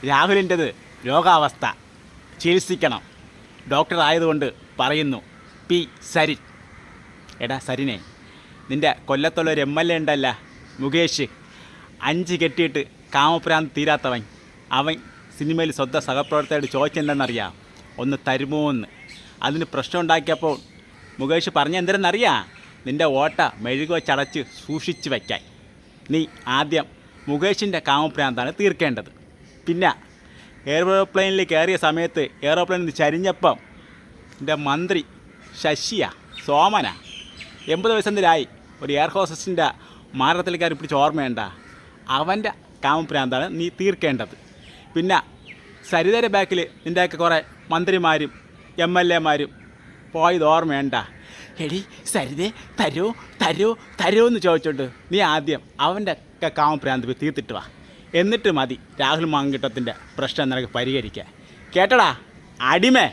രാഹുലിൻ്റെത് രോഗാവസ്ഥ ചികിത്സിക്കണം. ഡോക്ടർ ആയതുകൊണ്ട് പറയുന്നു. പി സരിൻ. എടാ സരിനെ, നിൻ്റെ കൊല്ലത്തുള്ളൊരു MLA ഉണ്ടല്ല, മുകേഷ്, 5 കെട്ടിയിട്ട് കാമപ്രാന്ത് തീരാത്തവൻ. അവൻ സിനിമയിൽ സ്വന്തം സഹപ്രവർത്തകരോട് ചോദിച്ചെന്തെന്നറിയാം, ഒന്ന് തരുമോ എന്ന്. അതിന് പ്രശ്നം ഉണ്ടാക്കിയപ്പോൾ മുകേഷ് പറഞ്ഞ എന്തിനെന്നറിയാം, നിൻ്റെ ഓട്ട മെഴുകു വെച്ചടച്ച് സൂക്ഷിച്ച് വയ്ക്കാൻ. നീ ആദ്യം മുകേഷിൻ്റെ കാമപ്രാന്താണ് തീർക്കേണ്ടത്. പിന്നെ എയർപ്ലെയിനിൽ കയറിയ സമയത്ത് എയറോപ്ലെയിനിൽ നിന്ന് ചരിഞ്ഞപ്പം എൻ്റെ മന്ത്രി ശശിയാ സോമനാ 80 വയസ്സെന്തിലായി ഒരു എയർ ഹോസ്റ്റസിൻ്റെ മാരത്തിൽ കയറി പിടിച്ച് ഓർമ്മയുണ്ട, അവൻ്റെ കാമപ്രാന്താണ് നീ തീർക്കേണ്ടത്. പിന്നെ സരിതയുടെ ബാക്കിൽ നിൻ്റെയൊക്കെ കുറേ മന്ത്രിമാരും MLA മാരും പോയത് ഓർമ്മയുണ്ട. എടി സരിതേ, തരൂ തരൂ തരൂ എന്ന് ചോദിച്ചോണ്ട് നീ ആദ്യം അവൻ്റെ ഒക്കെ കാമപ്രാന്ത് തീർത്തിട്ട് വാ. എന്നിട്ട് മതി രാഹുൽ മാങ്കിട്ടത്തിൻ്റെ പ്രശ്നം നിനക്ക് പരിഹരിക്കാൻ. കേട്ടടാ അടിമേ.